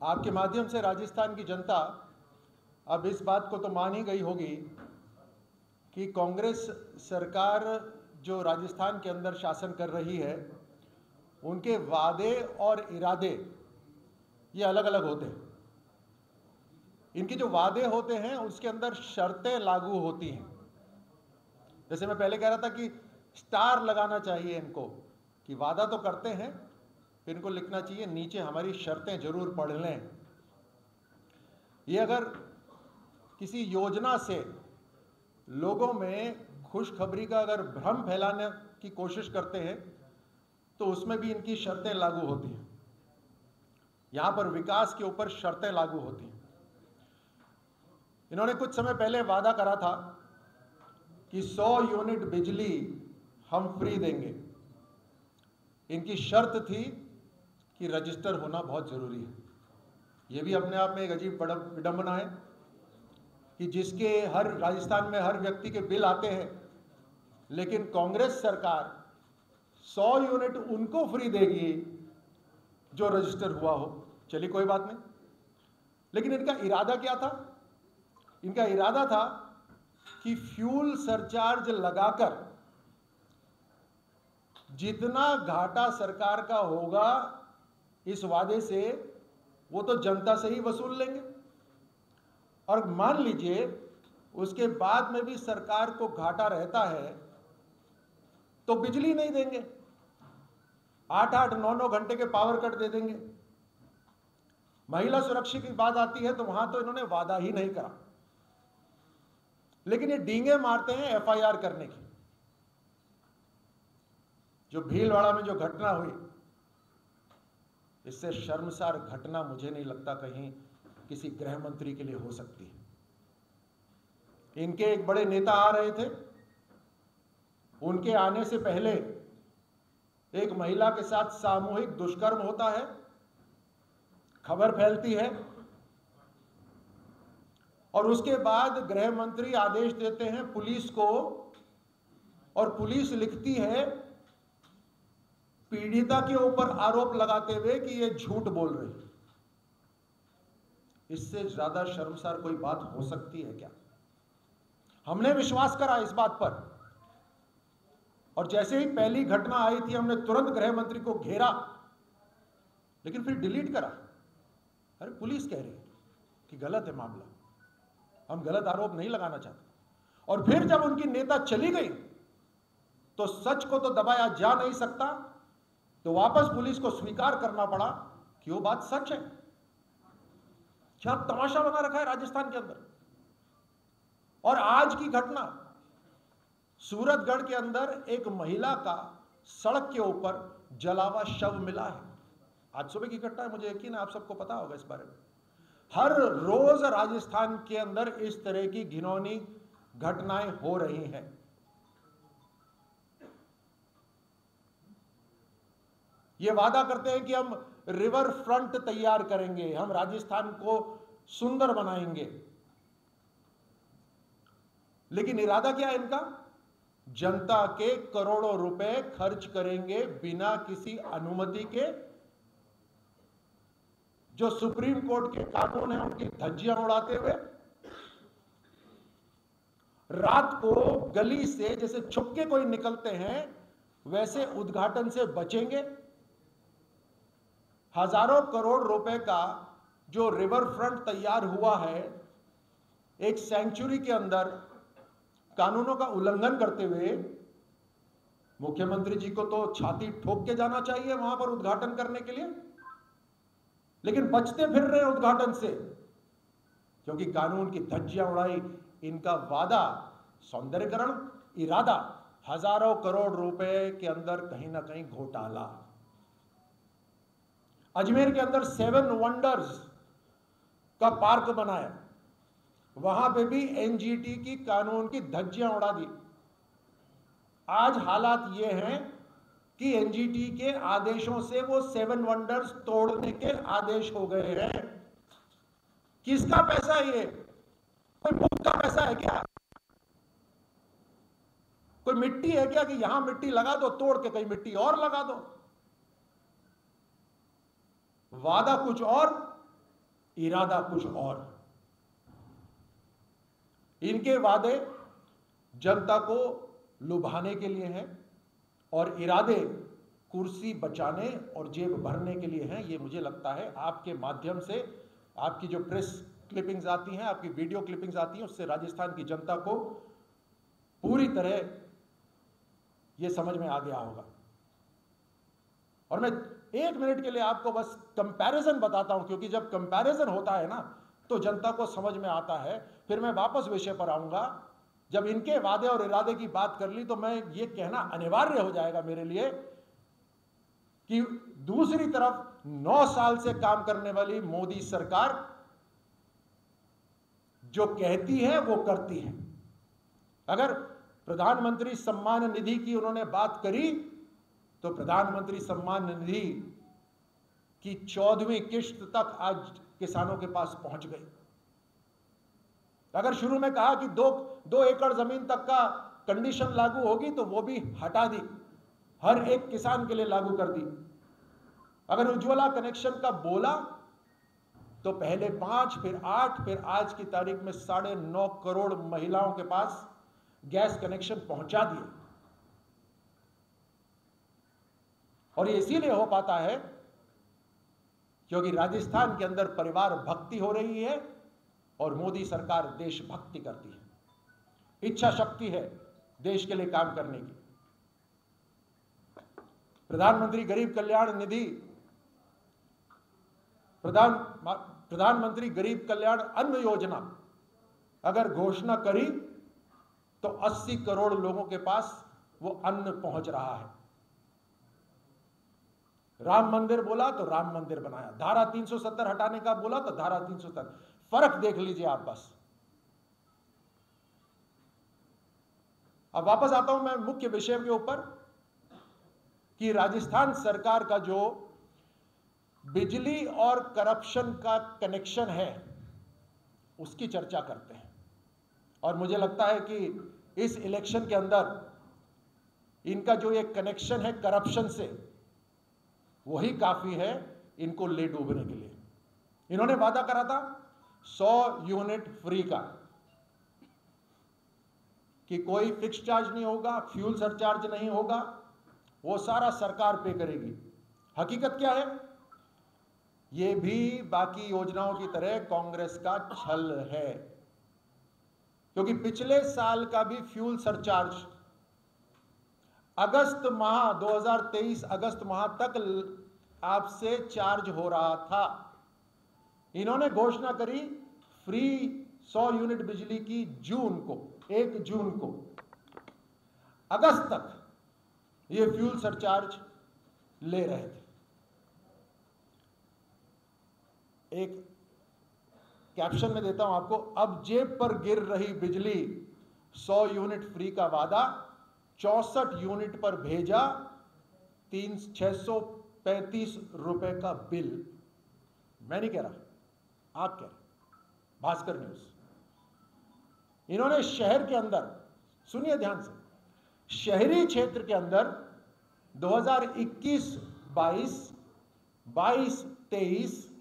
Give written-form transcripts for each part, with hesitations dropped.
आपके माध्यम से राजस्थान की जनता अब इस बात को तो मान ही गई होगी कि कांग्रेस सरकार जो राजस्थान के अंदर शासन कर रही है, उनके वादे और इरादे ये अलग अलग होते हैं। इनके जो वादे होते हैं उसके अंदर शर्तें लागू होती हैं। जैसे मैं पहले कह रहा था कि स्टार लगाना चाहिए इनको, कि वादा तो करते हैं, फिर इनको लिखना चाहिए नीचे हमारी शर्तें जरूर पढ़ लें। ये अगर किसी योजना से लोगों में खुशखबरी का अगर भ्रम फैलाने की कोशिश करते हैं तो उसमें भी इनकी शर्तें लागू होती हैं। यहां पर विकास के ऊपर शर्तें लागू होती हैं। इन्होंने कुछ समय पहले वादा करा था कि 100 यूनिट बिजली हम फ्री देंगे। इनकी शर्त थी कि रजिस्टर होना बहुत जरूरी है। यह भी अपने आप में एक अजीब विडंबना है कि जिसके हर राजस्थान में हर व्यक्ति के बिल आते हैं, लेकिन कांग्रेस सरकार 100 यूनिट उनको फ्री देगी जो रजिस्टर हुआ हो। चलिए कोई बात नहीं, लेकिन इनका इरादा क्या था? इनका इरादा था कि फ्यूल सरचार्ज लगाकर जितना घाटा सरकार का होगा इस वादे से वो तो जनता से ही वसूल लेंगे, और मान लीजिए उसके बाद में भी सरकार को घाटा रहता है तो बिजली नहीं देंगे, 8-8, 9-9 घंटे के पावर कट दे देंगे। महिला सुरक्षा की बात आती है तो वहां तो इन्होंने वादा ही नहीं करा, लेकिन ये डींगे मारते हैं एफआईआर करने की। जो भीलवाड़ा में जो घटना हुई, इससे शर्मसार घटना मुझे नहीं लगता कहीं किसी गृह मंत्री के लिए हो सकती है। इनके एक बड़े नेता आ रहे थे, उनके आने से पहले एक महिला के साथ सामूहिक दुष्कर्म होता है, खबर फैलती है, और उसके बाद गृह मंत्री आदेश देते हैं पुलिस को, और पुलिस लिखती है पीड़िता के ऊपर आरोप लगाते हुए कि ये झूठ बोल रही है। इससे ज्यादा शर्मसार कोई बात हो सकती है क्या? हमने विश्वास करा इस बात पर, और जैसे ही पहली घटना आई थी हमने तुरंत गृह मंत्री को घेरा, लेकिन फिर डिलीट करा। अरे पुलिस कह रही है कि गलत है मामला, हम गलत आरोप नहीं लगाना चाहते। और फिर जब उनकी नेता चली गई तो सच को तो दबाया जा नहीं सकता, तो वापस पुलिस को स्वीकार करना पड़ा कि वो बात सच है। क्या तमाशा बना रखा है राजस्थान के अंदर। और आज की घटना, सूरतगढ़ के अंदर एक महिला का सड़क के ऊपर जला हुआ शव मिला है। आज सुबह की घटना है, मुझे यकीन है आप सबको पता होगा इस बारे में। हर रोज राजस्थान के अंदर इस तरह की घिनौनी घटनाएं हो रही हैं। ये वादा करते हैं कि हम रिवर फ्रंट तैयार करेंगे, हम राजस्थान को सुंदर बनाएंगे, लेकिन इरादा क्या है इनका? जनता के करोड़ों रुपए खर्च करेंगे बिना किसी अनुमति के। जो सुप्रीम कोर्ट के कानून है उनकी धज्जियां उड़ाते हुए, रात को गली से जैसे छुपके कोई निकलते हैं वैसे उद्घाटन से बचेंगे। हजारों करोड़ रुपए का जो रिवर फ्रंट तैयार हुआ है, एक सेंचुरी के अंदर कानूनों का उल्लंघन करते हुए, मुख्यमंत्री जी को तो छाती ठोक के जाना चाहिए वहां पर उद्घाटन करने के लिए, लेकिन बचते फिर रहे उद्घाटन से क्योंकि कानून की धज्जियां उड़ाई। इनका वादा, सौंदर्यकरण, इरादा, हजारों करोड़ रुपए के अंदर कहीं ना कहीं घोटाला। अजमेर के अंदर 7 वंडर्स का पार्क बनाया, वहां पे भी एनजीटी की कानून की धज्जियां उड़ा दी। आज हालात ये हैं कि एनजीटी के आदेशों से वो 7 वंडर्स तोड़ने के आदेश हो गए हैं। किसका पैसा है ये? कोई मुफ्त का पैसा है क्या? कोई मिट्टी है क्या कि यहां मिट्टी लगा दो, तोड़ के कहीं मिट्टी और लगा दो? वादा कुछ और, इरादा कुछ और। इनके वादे जनता को लुभाने के लिए हैं और इरादे कुर्सी बचाने और जेब भरने के लिए हैं। ये मुझे लगता है आपके माध्यम से, आपकी जो प्रेस क्लिपिंग्स आती हैं, आपकी वीडियो क्लिपिंग्स आती हैं, उससे राजस्थान की जनता को पूरी तरह यह समझ में आ गया होगा। और मैं 1 मिनट के लिए आपको बस कंपैरिजन बताता हूं, क्योंकि जब कंपैरिजन होता है ना तो जनता को समझ में आता है। फिर मैं वापस विषय पर आऊंगा। जब इनके वादे और इरादे की बात कर ली तो मैं ये कहना अनिवार्य हो जाएगा मेरे लिए कि दूसरी तरफ 9 साल से काम करने वाली मोदी सरकार जो कहती है वो करती है। अगर प्रधानमंत्री सम्मान निधि की उन्होंने बात करी तो प्रधानमंत्री सम्मान निधि की 14वीं किश्त तक आज किसानों के पास पहुंच गई। अगर शुरू में कहा कि 2 एकड़ जमीन तक का कंडीशन लागू होगी तो वो भी हटा दी, हर एक किसान के लिए लागू कर दी। अगर उज्ज्वला कनेक्शन का बोला तो पहले 5, फिर 8, फिर आज की तारीख में 9.5 करोड़ महिलाओं के पास गैस कनेक्शन पहुंचा दिए। और ये इसीलिए हो पाता है क्योंकि राजस्थान के अंदर परिवार भक्ति हो रही है और मोदी सरकार देशभक्ति करती है, इच्छा शक्ति है देश के लिए काम करने की। प्रधानमंत्री गरीब कल्याण निधि, प्रधानमंत्री गरीब कल्याण अन्न योजना अगर घोषणा करी तो 80 करोड़ लोगों के पास वो अन्न पहुंच रहा है। राम मंदिर बोला तो राम मंदिर बनाया, धारा 370 हटाने का बोला तो धारा 370। फर्क देख लीजिए आप बस। अब वापस आता हूं मैं मुख्य विषय के ऊपर कि राजस्थान सरकार का जो बिजली और करप्शन का कनेक्शन है उसकी चर्चा करते हैं। और मुझे लगता है कि इस इलेक्शन के अंदर इनका जो एक कनेक्शन है करप्शन से, वही काफी है इनको ले डूबने के लिए। इन्होंने वादा करा था 100 यूनिट फ्री का, कि कोई फिक्स चार्ज नहीं होगा, फ्यूल सरचार्ज नहीं होगा, वो सारा सरकार पे करेगी। हकीकत क्या है? ये भी बाकी योजनाओं की तरह कांग्रेस का छल है, क्योंकि पिछले साल का भी फ्यूल सरचार्ज अगस्त माह 2023 अगस्त माह तक आपसे चार्ज हो रहा था। इन्होंने घोषणा करी फ्री 100 यूनिट बिजली की जून को, 1 जून को। अगस्त तक ये फ्यूल सरचार्ज ले रहे थे। एक कैप्शन में देता हूं आपको, अब जेब पर गिर रही बिजली, 100 यूनिट फ्री का वादा, 64 यूनिट पर भेजा 635 रुपए का बिल। मैं नहीं कह रहा, आप कह रहे। भास्कर न्यूज। इन्होंने शहर के अंदर, सुनिए ध्यान से, शहरी क्षेत्र के अंदर 2021-22, 22-23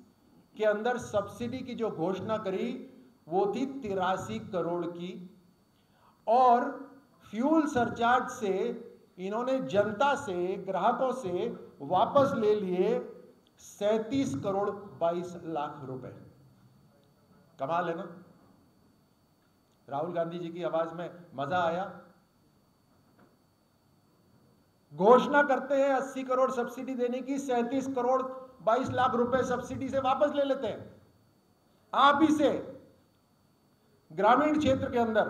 के अंदर सब्सिडी की जो घोषणा करी वो थी 83 करोड़ की, और फ्यूल सरचार्ज से इन्होंने जनता से, ग्राहकों से वापस ले लिए 37 करोड़ 22 लाख रुपए। कमाल है ना? राहुल गांधी जी की आवाज में मजा आया। घोषणा करते हैं 80 करोड़ सब्सिडी देने की, 37 करोड़ 22 लाख रुपए सब्सिडी से वापस ले लेते हैं। आप ही से ग्रामीण क्षेत्र के अंदर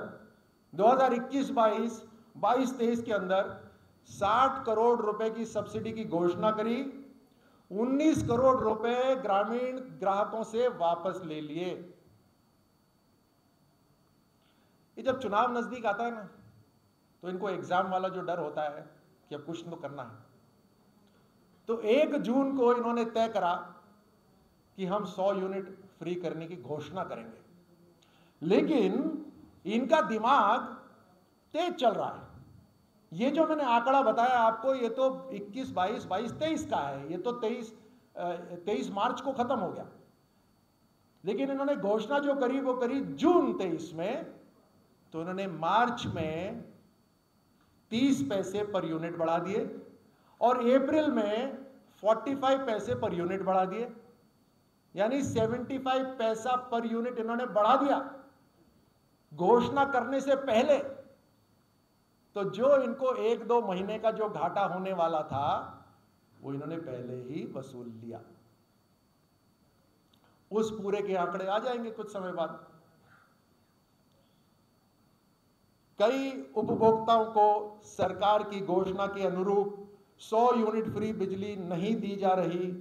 2021-22, 22-23 के अंदर 60 करोड़ रुपए की सब्सिडी की घोषणा करी, 19 करोड़ रुपए ग्रामीण ग्राहकों से वापस ले लिए। ये जब चुनाव नजदीक आता है ना, तो इनको एग्जाम वाला जो डर होता है कि अब कुछ तो करना है, तो 1 जून को इन्होंने तय करा कि हम 100 यूनिट फ्री करने की घोषणा करेंगे। लेकिन इनका दिमाग तेज चल रहा है। ये जो मैंने आंकड़ा बताया आपको, ये तो 21-22, 22-23 का है। ये तो 23 मार्च को खत्म हो गया। लेकिन इन्होंने घोषणा जो करी वो करी जून 23 में, तो इन्होंने मार्च में 30 पैसे पर यूनिट बढ़ा दिए और अप्रैल में 45 पैसे पर यूनिट बढ़ा दिए, यानी 75 पैसा पर यूनिट इन्होंने बढ़ा दिया घोषणा करने से पहले। तो जो इनको 1-2 महीने का जो घाटा होने वाला था वो इन्होंने पहले ही वसूल लिया। उस पूरे के आंकड़े आ जाएंगे कुछ समय बाद। कई उपभोक्ताओं को सरकार की घोषणा के अनुरूप 100 यूनिट फ्री बिजली नहीं दी जा रही,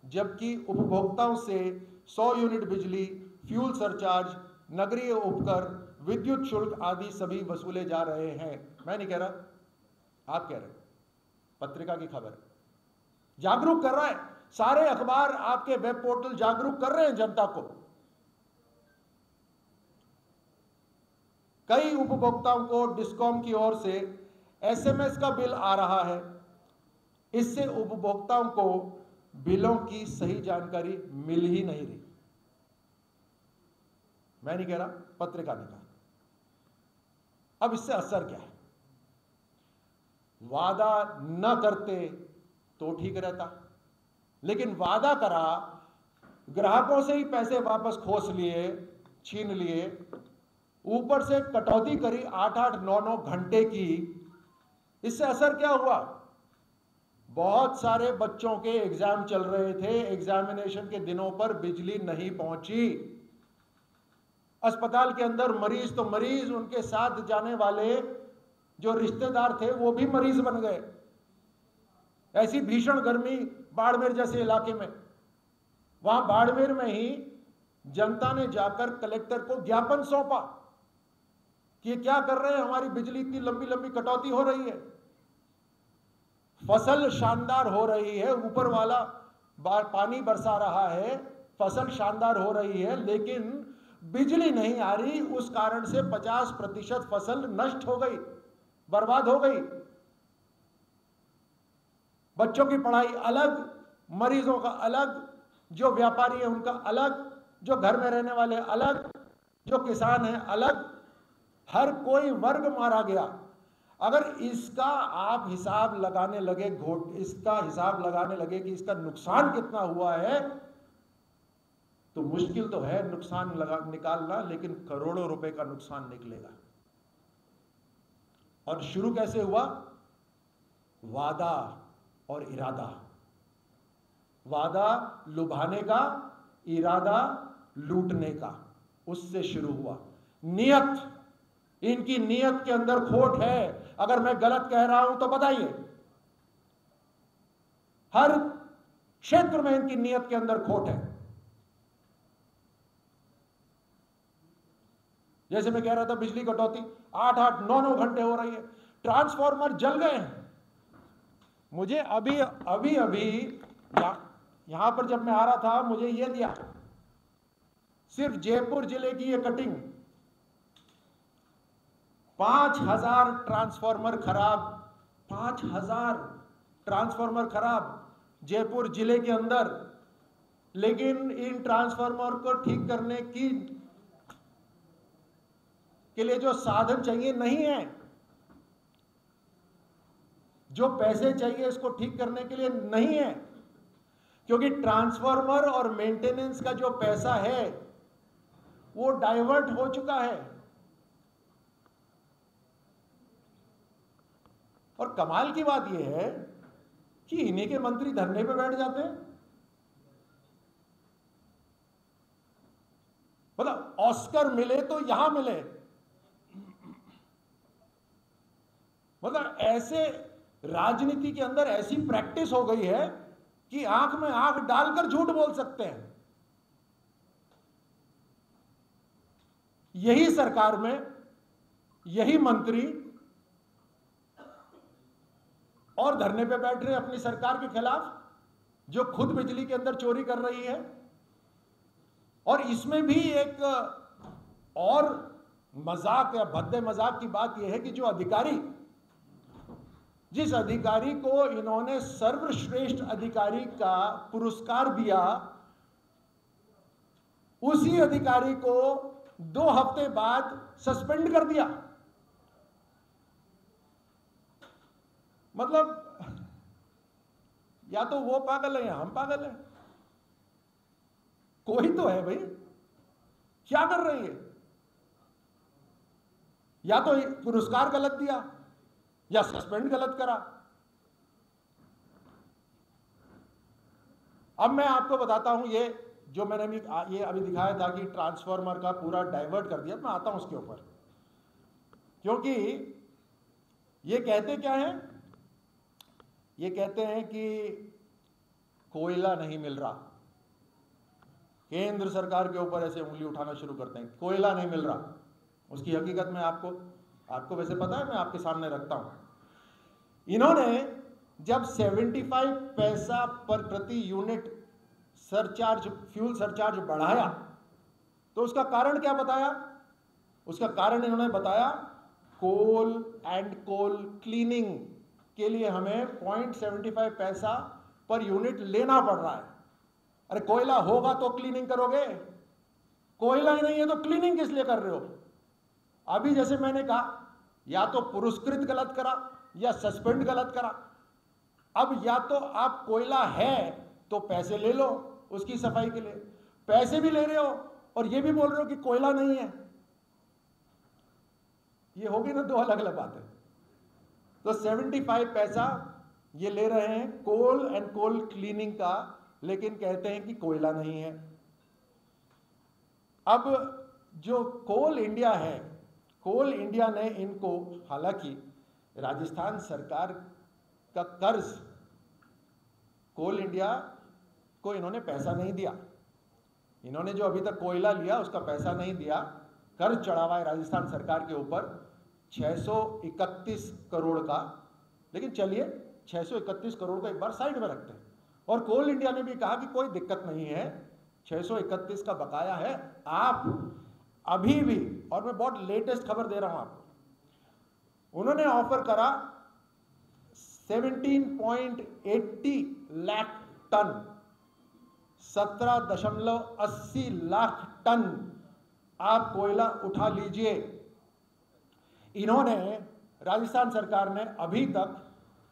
जबकि उपभोक्ताओं से 100 यूनिट बिजली, फ्यूल सरचार्ज, नगरीय उपकर, विद्युत शुल्क आदि सभी वसूले जा रहे हैं। मैं नहीं कह रहा, आप कह रहे, पत्रिका की खबर है, जागरूक कर रहा है, सारे अखबार, आपके वेब पोर्टल जागरूक कर रहे हैं जनता को। कई उपभोक्ताओं को डिस्कॉम की ओर से एसएमएस का बिल आ रहा है, इससे उपभोक्ताओं को बिलों की सही जानकारी मिल ही नहीं रही। मैं नहीं कह रहा, पत्रिका ने कहा। अब इससे असर क्या है? वादा न करते तो ठीक रहता, लेकिन वादा करा, ग्राहकों से ही पैसे वापस खोस लिए, छीन लिए, ऊपर से कटौती करी 8-8, 9-9 घंटे की। इससे असर क्या हुआ? बहुत सारे बच्चों के एग्जाम चल रहे थे, एग्जामिनेशन के दिनों पर बिजली नहीं पहुंची। अस्पताल के अंदर मरीज तो मरीज, उनके साथ जाने वाले जो रिश्तेदार थे वो भी मरीज बन गए। ऐसी भीषण गर्मी बाड़मेर जैसे इलाके में, वहां बाड़मेर में ही जनता ने जाकर कलेक्टर को ज्ञापन सौंपा कि ये क्या कर रहे हैं, हमारी बिजली इतनी लंबी लंबी कटौती हो रही है, फसल शानदार हो रही है, ऊपर वाला पानी बरसा रहा है, फसल शानदार हो रही है, लेकिन बिजली नहीं आ रही। उस कारण से 50% फसल नष्ट हो गई, बर्बाद हो गई। बच्चों की पढ़ाई अलग, मरीजों का अलग, जो व्यापारी है उनका अलग, जो घर में रहने वाले अलग, जो किसान है अलग, हर कोई वर्ग मारा गया। अगर इसका आप हिसाब लगाने लगे, इसका हिसाब लगाने लगे कि इसका नुकसान कितना हुआ है, तो मुश्किल तो है नुकसान निकालना, लेकिन करोड़ों रुपए का नुकसान निकलेगा। और शुरू कैसे हुआ? वादा और इरादा। वादा लुभाने का, इरादा लूटने का, उससे शुरू हुआ। नियत, इनकी नियत के अंदर खोट है। अगर मैं गलत कह रहा हूं तो बताइए। हर क्षेत्र में इनकी नियत के अंदर खोट है। जैसे मैं कह रहा था, बिजली कटौती 8-8, 9-9 घंटे हो रही है, ट्रांसफार्मर जल गए हैं। मुझे अभी यहां पर जब मैं आ रहा था, मुझे यह दिया, सिर्फ जयपुर जिले की यह कटिंग, 5000 ट्रांसफार्मर खराब, 5000 ट्रांसफार्मर खराब जयपुर जिले के अंदर। लेकिन इन ट्रांसफार्मर को ठीक करने के लिए जो साधन चाहिए नहीं है, जो पैसे चाहिए इसको ठीक करने के लिए नहीं है, क्योंकि ट्रांसफार्मर और मेंटेनेंस का जो पैसा है वो डाइवर्ट हो चुका है। और कमाल की बात यह है कि इन्हीं के मंत्री धरने पे बैठ जाते हैं। मतलब ऑस्कर मिले तो यहां मिले। मतलब ऐसे राजनीति के अंदर ऐसी प्रैक्टिस हो गई है कि आंख में आंख डालकर झूठ बोल सकते हैं। यही सरकार में यही मंत्री और धरने पे बैठ रहे अपनी सरकार के खिलाफ, जो खुद बिजली के अंदर चोरी कर रही है। और इसमें भी एक और मजाक या भद्दे मजाक की बात यह है कि जो अधिकारी, जिस अधिकारी को इन्होंने सर्वश्रेष्ठ अधिकारी का पुरस्कार दिया, उसी अधिकारी को 2 हफ्ते बाद सस्पेंड कर दिया। मतलब या तो वो पागल है या हम पागल हैं। कोई तो है भाई, क्या कर रही है? या तो पुरस्कार गलत दिया या सस्पेंड गलत करा। अब मैं आपको बताता हूं, ये जो मैंने ये अभी दिखाया था कि ट्रांसफार्मर का पूरा डाइवर्ट कर दिया, मैं आता हूं उसके ऊपर। क्योंकि ये कहते क्या है, ये कहते हैं कि कोयला नहीं मिल रहा। केंद्र सरकार के ऊपर ऐसे उंगली उठाना शुरू करते हैं, कोयला नहीं मिल रहा। उसकी हकीकत में आपको वैसे पता है, मैं आपके सामने रखता हूं। इन्होंने जब 75 पैसा पर प्रति यूनिट सरचार्ज, फ्यूल सरचार्ज बढ़ाया, तो उसका कारण क्या बताया? उसका कारण इन्होंने बताया कोल एंड कोल क्लीनिंग के लिए हमें 0.75 पैसा पर यूनिट लेना पड़ रहा है। अरे कोयला होगा तो क्लीनिंग करोगे, कोयला ही नहीं है तो क्लीनिंग किस लिए कर रहे हो? अभी जैसे मैंने कहा, या तो पुरस्कृत गलत करा या सस्पेंड गलत करा। अब या तो आप कोयला है तो पैसे ले लो उसकी सफाई के लिए, पैसे भी ले रहे हो और ये भी बोल रहे हो कि कोयला नहीं है। ये होगी ना 2 अलग अलग बातें। तो 75 पैसा ये ले रहे हैं कोल एंड कोल क्लीनिंग का, लेकिन कहते हैं कि कोयला नहीं है। अब जो कोल इंडिया है, कोल इंडिया ने इनको, हालांकि राजस्थान सरकार का कर्ज, कोल इंडिया को इन्होंने पैसा नहीं दिया। इन्होंने जो अभी तक कोयला लिया उसका पैसा नहीं दिया, कर्ज चढ़ा हुआ है राजस्थान सरकार के ऊपर 631 करोड़ का। लेकिन चलिए 631 करोड़ को एक बार साइड में रखते हैं। और कोल इंडिया ने भी कहा कि कोई दिक्कत नहीं है, 631 का बकाया है, आप अभी भी, और मैं बहुत लेटेस्ट खबर दे रहा हूं आपको, उन्होंने ऑफर करा 17.80 लाख टन, 17.80 लाख टन आप कोयला उठा लीजिए। इन्होंने, राजस्थान सरकार ने अभी तक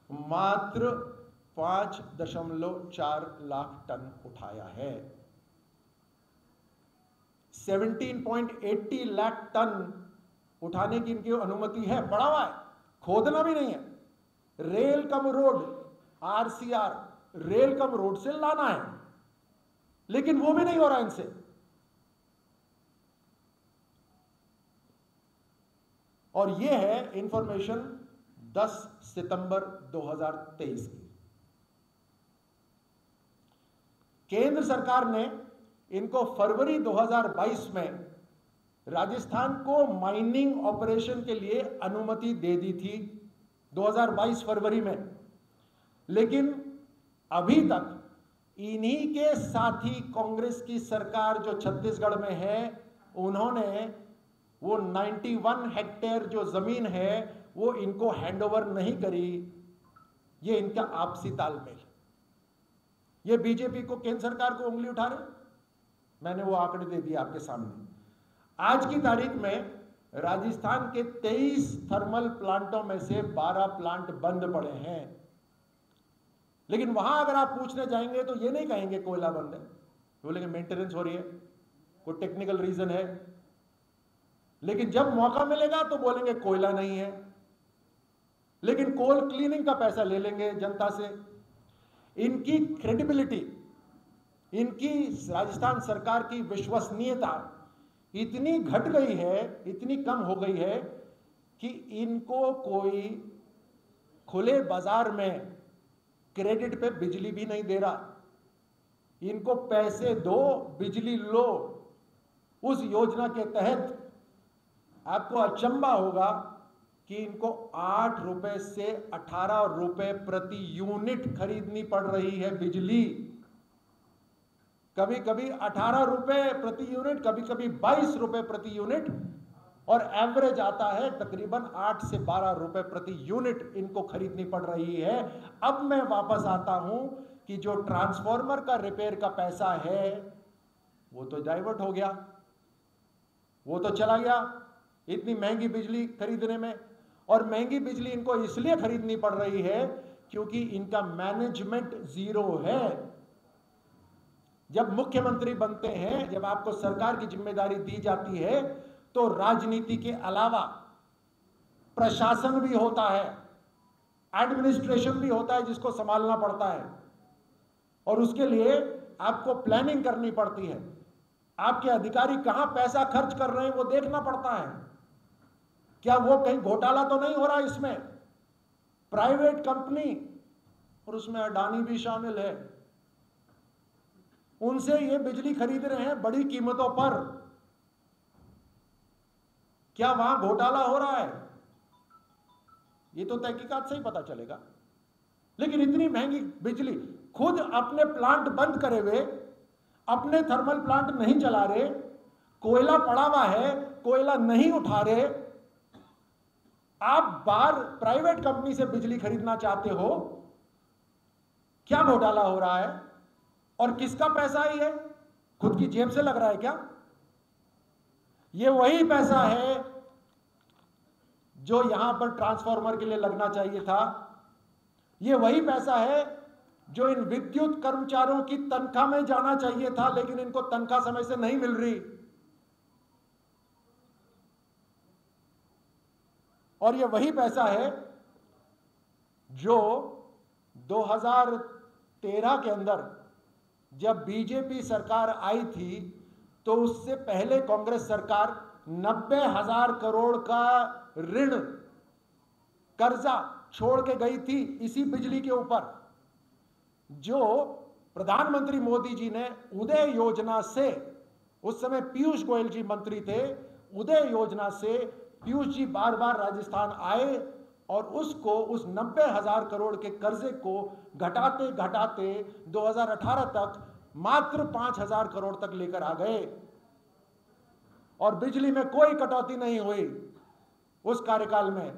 मात्र 5.4 लाख टन उठाया है। 17.80 लाख टन उठाने की इनकी अनुमति है, पड़ा हुआ है, खोदना भी नहीं है। Rail cum road, RCR, rail cum road से लाना है, लेकिन वो भी नहीं हो रहा इनसे। और ये है इंफॉर्मेशन 10 सितंबर 2023 की। केंद्र सरकार ने इनको फरवरी 2022 में राजस्थान को माइनिंग ऑपरेशन के लिए अनुमति दे दी थी, 2022 फरवरी में। लेकिन अभी तक इन्हीं के साथी कांग्रेस की सरकार जो छत्तीसगढ़ में है, उन्होंने वो 91 हेक्टेयर जो जमीन है वो इनको हैंडओवर नहीं करी। ये इनका आपसी तालमेल, ये बीजेपी को, केंद्र सरकार को उंगली उठा रहे। मैंने वो आंकड़े दे दिए आपके सामने। आज की तारीख में राजस्थान के 23 थर्मल प्लांटों में से 12 प्लांट बंद पड़े हैं। लेकिन वहां अगर आप पूछने जाएंगे तो ये नहीं कहेंगे कोयला बंद है, बोलेंगे मेंटेनेंस हो रही है, कोई टेक्निकल रीजन है। लेकिन जब मौका मिलेगा तो बोलेंगे कोयला नहीं है, लेकिन कोल क्लीनिंग का पैसा ले लेंगे जनता से। इनकी क्रेडिबिलिटी, इनकी राजस्थान सरकार की विश्वसनीयता इतनी घट गई है, इतनी कम हो गई है कि इनको कोई खुले बाजार में क्रेडिट पे बिजली भी नहीं दे रहा। इनको पैसे दो, बिजली लो। उस योजना के तहत आपको अचंभा होगा कि इनको 8 रुपए से 18 रुपए प्रति यूनिट खरीदनी पड़ रही है बिजली। कभी कभी 18 रुपए प्रति यूनिट, कभी कभी 22 रुपए प्रति यूनिट, और एवरेज आता है तकरीबन 8 से 12 रुपए प्रति यूनिट इनको खरीदनी पड़ रही है। अब मैं वापस आता हूं कि जो ट्रांसफार्मर का रिपेयर का पैसा है वो तो डाइवर्ट हो गया, वो तो चला गया इतनी महंगी बिजली खरीदने में। और महंगी बिजली इनको इसलिए खरीदनी पड़ रही है क्योंकि इनका मैनेजमेंट जीरो है। जब मुख्यमंत्री बनते हैं, जब आपको सरकार की जिम्मेदारी दी जाती है, तो राजनीति के अलावा प्रशासन भी होता है, एडमिनिस्ट्रेशन भी होता है जिसको संभालना पड़ता है, और उसके लिए आपको प्लानिंग करनी पड़ती है। आपके अधिकारी कहां पैसा खर्च कर रहे हैं वो देखना पड़ता है। क्या वो कहीं घोटाला तो नहीं हो रहा इसमें? प्राइवेट कंपनी, और उसमें अडानी भी शामिल है, उनसे ये बिजली खरीद रहे हैं बड़ी कीमतों पर। क्या वहां घोटाला हो रहा है? ये तो तहकीकात से ही पता चलेगा। लेकिन इतनी महंगी बिजली, खुद अपने प्लांट बंद करे हुए, अपने थर्मल प्लांट नहीं चला रहे, कोयला पड़ा हुआ है, कोयला नहीं उठा रहे, आप बाहर प्राइवेट कंपनी से बिजली खरीदना चाहते हो। क्या घोटाला हो रहा है? और किसका पैसा है ये? खुद की जेब से लग रहा है क्या? ये वही पैसा है जो यहां पर ट्रांसफार्मर के लिए लगना चाहिए था। ये वही पैसा है जो इन विद्युत कर्मचारियों की तनख्वाह में जाना चाहिए था, लेकिन इनको तनख्वाह समय से नहीं मिल रही। और ये वही पैसा है जो 2013 के अंदर जब बीजेपी सरकार आई थी, तो उससे पहले कांग्रेस सरकार 90,000 करोड़ का ऋण कर्जा छोड़ के गई थी इसी बिजली के ऊपर, जो प्रधानमंत्री मोदी जी ने उदय योजना से, उस समय पीयूष गोयल जी मंत्री थे, उदय योजना से पीयूष जी बार बार राजस्थान आए और उसको, उस 90,000 करोड़ के कर्जे को घटाते घटाते 2018 तक मात्र 5,000 करोड़ तक लेकर आ गए, और बिजली में कोई कटौती नहीं हुई उस कार्यकाल में।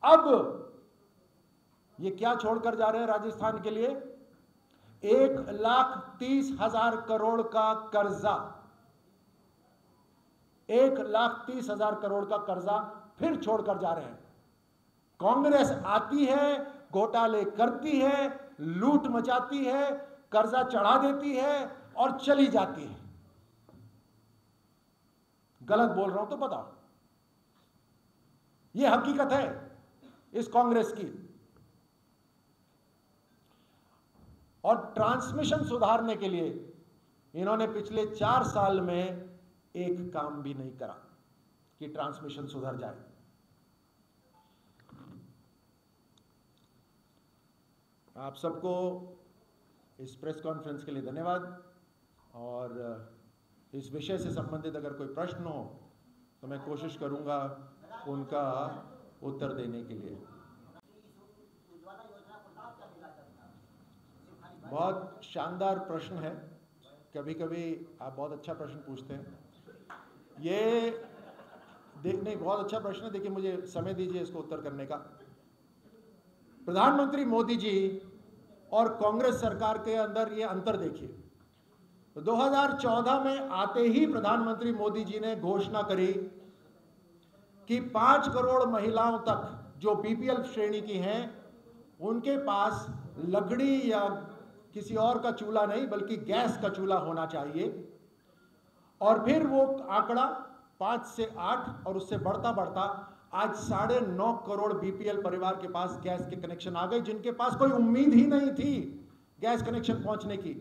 अब ये क्या छोड़कर जा रहे हैं राजस्थान के लिए? 1,30,000 करोड़ का कर्जा, 1,30,000 करोड़ का कर्जा फिर छोड़कर जा रहे हैं। कांग्रेस आती है, घोटाले करती है, लूट मचाती है, कर्जा चढ़ा देती है और चली जाती है। गलत बोल रहा हूं तो बताओ, यह हकीकत है इस कांग्रेस की। और ट्रांसमिशन सुधारने के लिए इन्होंने पिछले 4 साल में एक काम भी नहीं करा कि ट्रांसमिशन सुधर जाए। आप सबको इस प्रेस कॉन्फ्रेंस के लिए धन्यवाद, और इस विषय से संबंधित अगर कोई प्रश्न हो तो मैं कोशिश करूंगा उनका उत्तर देने के लिए। बहुत शानदार प्रश्न है, कभी कभी आप बहुत अच्छा प्रश्न पूछते हैं। ये देखने बहुत अच्छा प्रश्न है, देखिए मुझे समय दीजिए इसको उत्तर करने का। प्रधानमंत्री मोदी जी और कांग्रेस सरकार के अंदर ये अंतर देखिए। 2014 में आते ही प्रधानमंत्री मोदी जी ने घोषणा करी कि 5 करोड़ महिलाओं तक जो बीपीएल श्रेणी की हैं, उनके पास लकड़ी या किसी और का चूल्हा नहीं बल्कि गैस का चूल्हा होना चाहिए। और फिर वो आंकड़ा 5 से 8 और उससे बढ़ता बढ़ता आज 9.5 करोड़ बीपीएल परिवार के पास गैस के कनेक्शन आ गए, जिनके पास कोई उम्मीद ही नहीं थी गैस कनेक्शन पहुंचने की।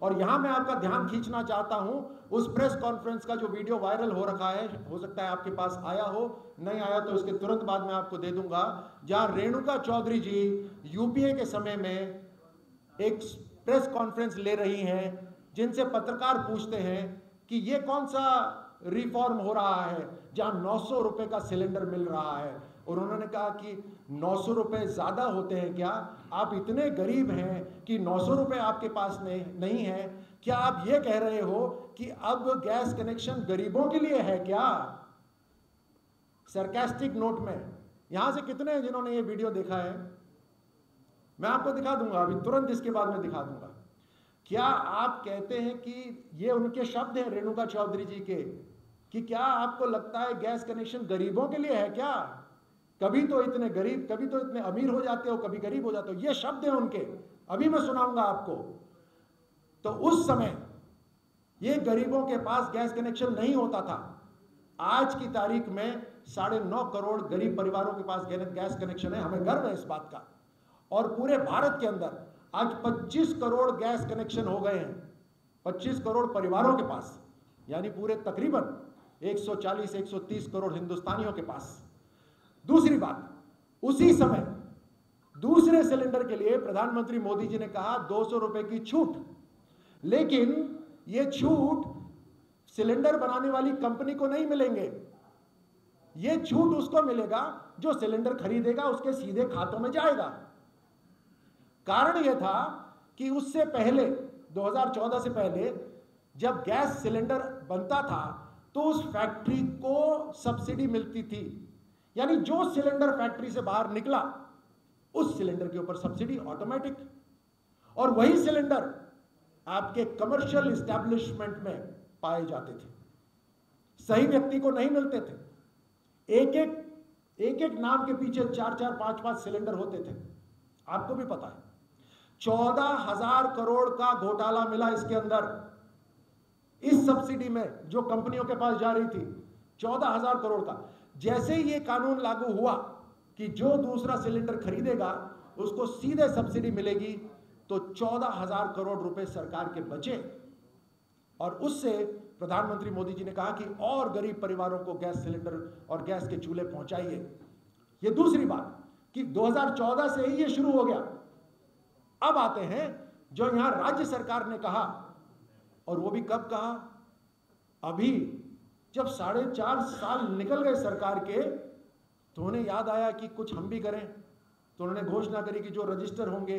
और यहां मैं आपका ध्यान खींचना चाहता हूं उस प्रेस कॉन्फ्रेंस का जो वीडियो वायरल हो रखा है, हो सकता है आपके पास आया हो, नहीं आया तो उसके तुरंत बाद मैं आपको दे दूंगा, जहां रेणुका चौधरी जी यूपीए के समय में एक प्रेस कॉन्फ्रेंस ले रही हैं, जिनसे पत्रकार पूछते हैं कि ये कौन सा रिफॉर्म हो रहा है जहां 900 रुपए का सिलेंडर मिल रहा है। और उन्होंने कहा कि 900 रुपए ज्यादा होते हैं क्या? आप इतने गरीब हैं कि 900 रुपए आपके पास नहीं है? क्या आप ये कह रहे हो कि अब गैस कनेक्शन गरीबों के लिए है क्या? सरकास्टिक नोट में। यहां से कितने हैं जिन्होंने ये वीडियो देखा है? मैं आपको दिखा दूंगा अभी तुरंत, इसके बाद मैं दिखा दूंगा क्या आप कहते हैं कि ये उनके शब्द हैं रेणुका चौधरी जी के, कि क्या आपको लगता है गैस कनेक्शन गरीबों के लिए है क्या? कभी तो इतने गरीब, कभी तो इतने अमीर हो जाते हो, कभी गरीब हो जाते हो। ये शब्द हैं उनके, अभी मैं सुनाऊंगा आपको। तो उस समय ये गरीबों के पास गैस कनेक्शन नहीं होता था। आज की तारीख में 9.5 करोड़ गरीब परिवारों के पास गैस कनेक्शन है। हमें गर्व है इस बात का। और पूरे भारत के अंदर आज 25 करोड़ गैस कनेक्शन हो गए हैं, 25 करोड़ परिवारों के पास, यानी पूरे तकरीबन 140-130 करोड़ हिंदुस्तानियों के पास। दूसरी बात, उसी समय दूसरे सिलेंडर के लिए प्रधानमंत्री मोदी जी ने कहा 200 रुपए की छूट, लेकिन यह छूट सिलेंडर बनाने वाली कंपनी को नहीं मिलेंगे। यह छूट उसको मिलेगा जो सिलेंडर खरीदेगा, उसके सीधे खातों में जाएगा। कारण यह था कि उससे पहले 2014 से पहले जब गैस सिलेंडर बनता था तो उस फैक्ट्री को सब्सिडी मिलती थी, यानी जो सिलेंडर फैक्ट्री से बाहर निकला उस सिलेंडर के ऊपर सब्सिडी ऑटोमेटिक। और वही सिलेंडर आपके कमर्शियल एस्टैब्लिशमेंट में पाए जाते थे, सही व्यक्ति को नहीं मिलते थे। एक एक नाम के पीछे 4-4, 5-5 सिलेंडर होते थे। आपको भी पता है 14,000 करोड़ का घोटाला मिला इसके अंदर, इस सब्सिडी में जो कंपनियों के पास जा रही थी, 14,000 करोड़ का। जैसे ही ये कानून लागू हुआ कि जो दूसरा सिलेंडर खरीदेगा उसको सीधे सब्सिडी मिलेगी, तो 14,000 करोड़ रुपए सरकार के बचे। और उससे प्रधानमंत्री मोदी जी ने कहा कि और गरीब परिवारों को गैस सिलेंडर और गैस के चूल्हे पहुंचाइए। ये दूसरी बात कि 2014 से ही ये शुरू हो गया। अब आते हैं जो यहां राज्य सरकार ने कहा, और वो भी कब कहा? अभी जब 4.5 साल निकल गए सरकार के, तो उन्हें याद आया कि कुछ हम भी करें। तो उन्होंने घोषणा करी कि जो रजिस्टर होंगे,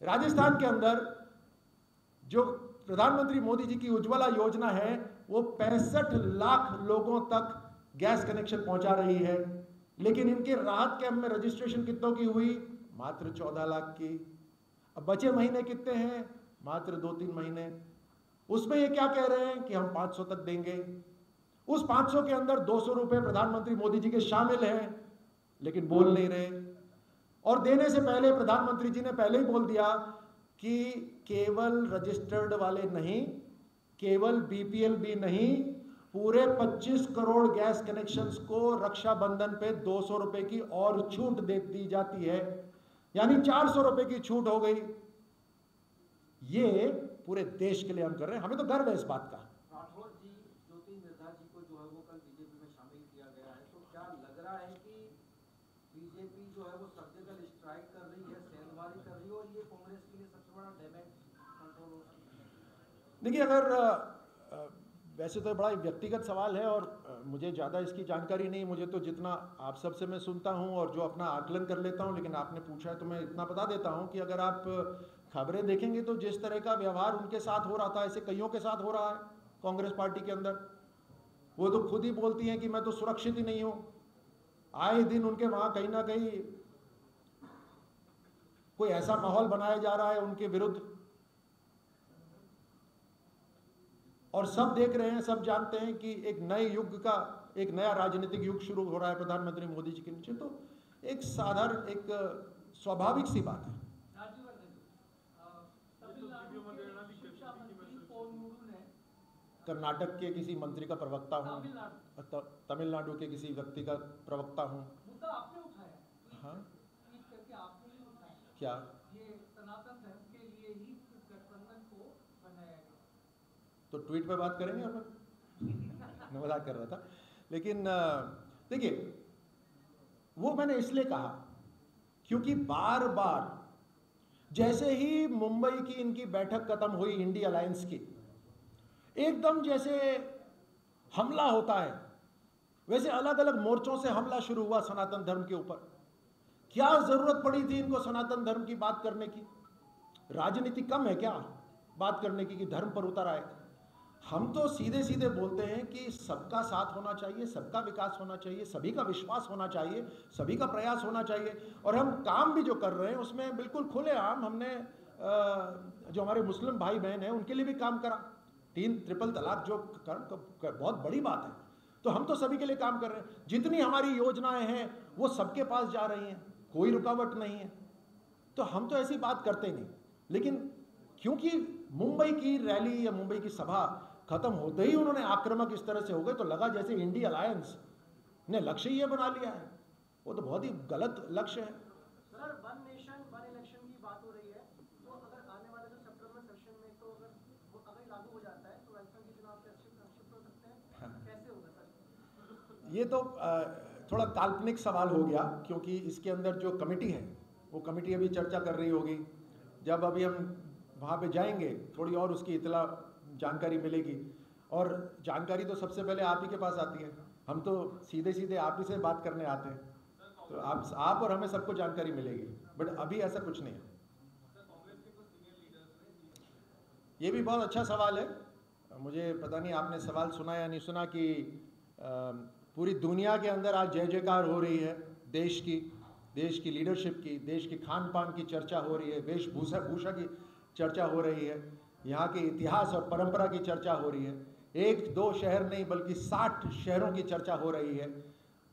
राजस्थान के अंदर जो प्रधानमंत्री मोदी जी की उज्ज्वला योजना है वो 65 लाख लोगों तक गैस कनेक्शन पहुंचा रही है। लेकिन इनके राहत कैंप में रजिस्ट्रेशन कितनों की हुई? मात्र 14 लाख की। अब बचे महीने कितने हैं? मात्र 2-3 महीने। उसमें ये क्या कह रहे हैं कि हम 500 तक देंगे। उस 500 के अंदर 200 रुपए प्रधानमंत्री मोदी जी के शामिल हैं, लेकिन बोल नहीं रहे। और देने से पहले प्रधानमंत्री जी ने पहले ही बोल दिया कि केवल रजिस्टर्ड वाले नहीं, केवल बीपीएल भी नहीं, पूरे 25 करोड़ गैस कनेक्शंस को रक्षाबंधन पे 200 रुपए की और छूट दे दी जाती है, यानी 400 रुपए की छूट हो गई। ये पूरे देश के लिए हम कर रहे हैं, हमें तो गर्व है इस बात का। राठौर जी, ज्योति मिर्धा जी को जो है वो कल बीजेपी में शामिल किया गया है, तो क्या लग रहा है कि बीजेपी जो है वो सर्जिकल स्ट्राइक कर रही है, सेलवारी कर रही है, और ये कांग्रेस के लिए सबसे बड़ा डैमेज कंट्रोल हो सकता है? देखिए, अगर वैसे तो बड़ा व्यक्तिगत सवाल है और मुझे ज़्यादा इसकी जानकारी नहीं। मुझे तो जितना आप सबसे मैं सुनता हूं और जो अपना आकलन कर लेता हूं, लेकिन आपने पूछा है तो मैं इतना बता देता हूं कि अगर आप खबरें देखेंगे तो जिस तरह का व्यवहार उनके साथ हो रहा था, ऐसे कईयों के साथ हो रहा है कांग्रेस पार्टी के अंदर। वो तो खुद ही बोलती हैं कि मैं तो सुरक्षित ही नहीं हूं। आए दिन उनके वहां कहीं ना कहीं कोई ऐसा माहौल बनाया जा रहा है उनके विरुद्ध, और सब देख रहे हैं, सब जानते हैं कि एक नए युग का, एक नया राजनीतिक युग शुरू हो रहा है प्रधानमंत्री मोदी जी के नीचे। तो एक साधारण, एक स्वाभाविक सी बात है। कर्नाटक के किसी मंत्री का प्रवक्ता हूँ, तमिलनाडु के किसी व्यक्ति का प्रवक्ता हूँ। हाँ, क्या ये सनातन धर्म के लिए ही गठबंधन को बनाया गया? तो ट्वीट पे बात करेंगे, और मैं मजाक कर रहा था। लेकिन देखिए, वो मैंने इसलिए कहा क्योंकि बार बार जैसे ही मुंबई की इनकी बैठक खत्म हुई इंडिया अलायंस की, एकदम जैसे हमला होता है वैसे अलग अलग मोर्चों से हमला शुरू हुआ सनातन धर्म के ऊपर। क्या जरूरत पड़ी थी इनको सनातन धर्म की बात करने की? राजनीति कम है क्या बात करने की कि धर्म पर उतर आए? हम तो सीधे सीधे बोलते हैं कि सबका साथ होना चाहिए, सबका विकास होना चाहिए, सभी का विश्वास होना चाहिए, सभी का प्रयास होना चाहिए। और हम काम भी जो कर रहे हैं उसमें बिल्कुल खुलेआम हमने जो हमारे मुस्लिम भाई बहन हैं उनके लिए भी काम करा। 3 ट्रिपल तलाक जो बहुत बड़ी बात है, तो हम तो सभी के लिए काम कर रहे हैं। जितनी हमारी योजनाएं हैं वो सबके पास जा रही हैं, कोई रुकावट नहीं है। तो हम तो ऐसी बात करते नहीं, लेकिन क्योंकि मुंबई की रैली या मुंबई की सभा खत्म होते ही उन्होंने आक्रामक इस तरह से हो गए, तो लगा जैसे इंडिया अलायंस ने लक्ष्य ये बना लिया है। वो तो बहुत ही गलत लक्ष्य है। Sir, one nation one election की बात हो रही है, तो अगर आने वाले जो सितंबर सेशन में तो अगर लागू हो जाता है तो राजस्थान के चुनाव कैसे हो सकते हैं, कैसे होगा सर? ये तो थोड़ा काल्पनिक सवाल हो गया, क्योंकि इसके अंदर जो कमेटी है वो कमेटी अभी चर्चा कर रही होगी। जब अभी हम वहाँ पे जाएंगे थोड़ी और उसकी इतला जानकारी मिलेगी, और जानकारी तो सबसे पहले आप ही के पास आती है। हम तो सीधे सीधे आप ही से बात करने आते हैं, तो आप और हमें सबको जानकारी मिलेगी, बट अभी ऐसा कुछ नहीं है। ये भी बहुत अच्छा सवाल है। मुझे पता नहीं आपने सवाल सुना या नहीं सुना कि पूरी दुनिया के अंदर आज जय जयकार हो रही है देश की लीडरशिप की, देश की खान पान की चर्चा हो रही है, वेशभूषा की चर्चा हो रही है, यहाँ के इतिहास और परंपरा की चर्चा हो रही है। 1-2 शहर नहीं बल्कि 60 शहरों की चर्चा हो रही है।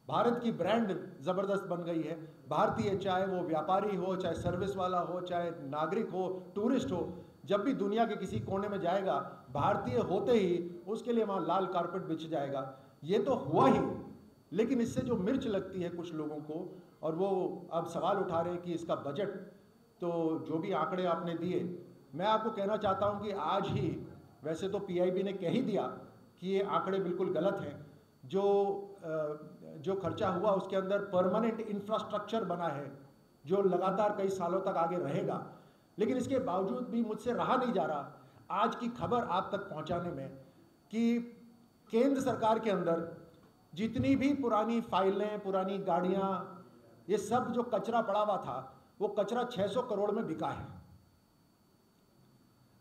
भारत की ब्रांड ज़बरदस्त बन गई है। भारतीय, चाहे वो व्यापारी हो, चाहे सर्विस वाला हो, चाहे नागरिक हो, टूरिस्ट हो, जब भी दुनिया के किसी कोने में जाएगा, भारतीय होते ही उसके लिए वहाँ लाल कारपेट बिछ जाएगा। ये तो हुआ ही, लेकिन इससे जो मिर्च लगती है कुछ लोगों को, और वो अब सवाल उठा रहे हैं कि इसका बजट, तो जो भी आंकड़े आपने दिए, मैं आपको कहना चाहता हूं कि आज ही, वैसे तो पीआईबी ने कह ही दिया कि ये आंकड़े बिल्कुल गलत हैं। जो खर्चा हुआ उसके अंदर परमानेंट इंफ्रास्ट्रक्चर बना है जो लगातार कई सालों तक आगे रहेगा, लेकिन इसके बावजूद भी मुझसे रहा नहीं जा रहा आज की खबर आप तक पहुंचाने में कि केंद्र सरकार के अंदर जितनी भी पुरानी फाइलें, पुरानी गाड़ियां, ये सब जो कचरा पड़ा हुआ था, वो कचरा 600 करोड़ में बिका है।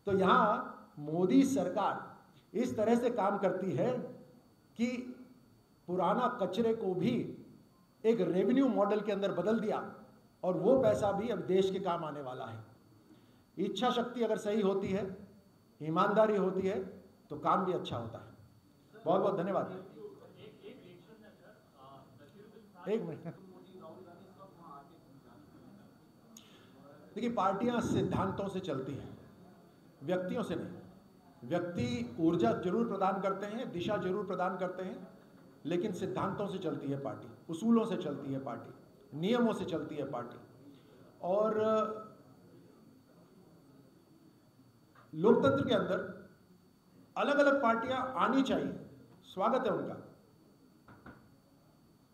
तो यहां मोदी सरकार इस तरह से काम करती है कि पुराना कचरे को भी एक रेवेन्यू मॉडल के अंदर बदल दिया, और वो पैसा भी अब देश के काम आने वाला है। इच्छा शक्ति अगर सही होती है, ईमानदारी होती है, तो काम भी अच्छा होता है। बहुत बहुत धन्यवाद। एक मिनट, देखिए, पार्टियां सिद्धांतों से चलती हैं, व्यक्तियों से नहीं। व्यक्ति ऊर्जा जरूर प्रदान करते हैं, दिशा जरूर प्रदान करते हैं, लेकिन सिद्धांतों से चलती है पार्टी, उसूलों से चलती है पार्टी, नियमों से चलती है पार्टी। और लोकतंत्र के अंदर अलग अलग पार्टियां आनी चाहिए, स्वागत है उनका।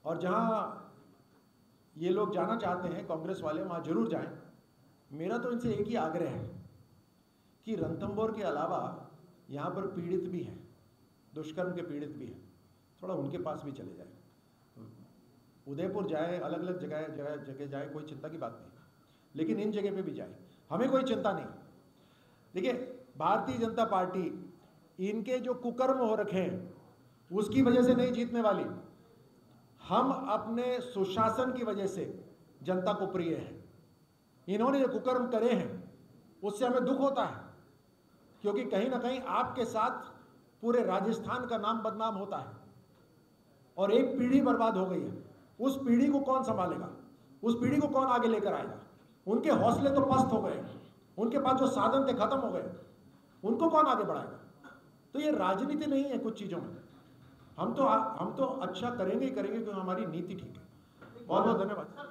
और जहां ये लोग जाना चाहते हैं कांग्रेस वाले, वहां जरूर जाएं। मेरा तो इनसे एक ही आग्रह है कि रणथंभौर के अलावा यहाँ पर पीड़ित भी हैं, दुष्कर्म के पीड़ित भी हैं, थोड़ा उनके पास भी चले जाए। उदयपुर जाए, अलग अलग जगह जाए, कोई चिंता की बात नहीं, लेकिन इन जगह पे भी जाए, हमें कोई चिंता नहीं। देखिए, भारतीय जनता पार्टी इनके जो कुकर्म हो रखे हैं उसकी वजह से नहीं जीतने वाली। हम अपने सुशासन की वजह से जनता को प्रिय है। इन्होंने जो कुकर्म करे हैं उससे हमें दुख होता है, क्योंकि कहीं ना कहीं आपके साथ पूरे राजस्थान का नाम बदनाम होता है, और एक पीढ़ी बर्बाद हो गई है। उस पीढ़ी को कौन संभालेगा? उस पीढ़ी को कौन आगे लेकर आएगा? उनके हौसले तो पस्त हो गए, उनके पास जो साधन थे खत्म हो गए, उनको कौन आगे बढ़ाएगा? तो ये राजनीति नहीं है कुछ चीजों में। हम तो अच्छा करेंगे ही करेंगे क्योंकि हमारी नीति ठीक है। बहुत बहुत धन्यवाद।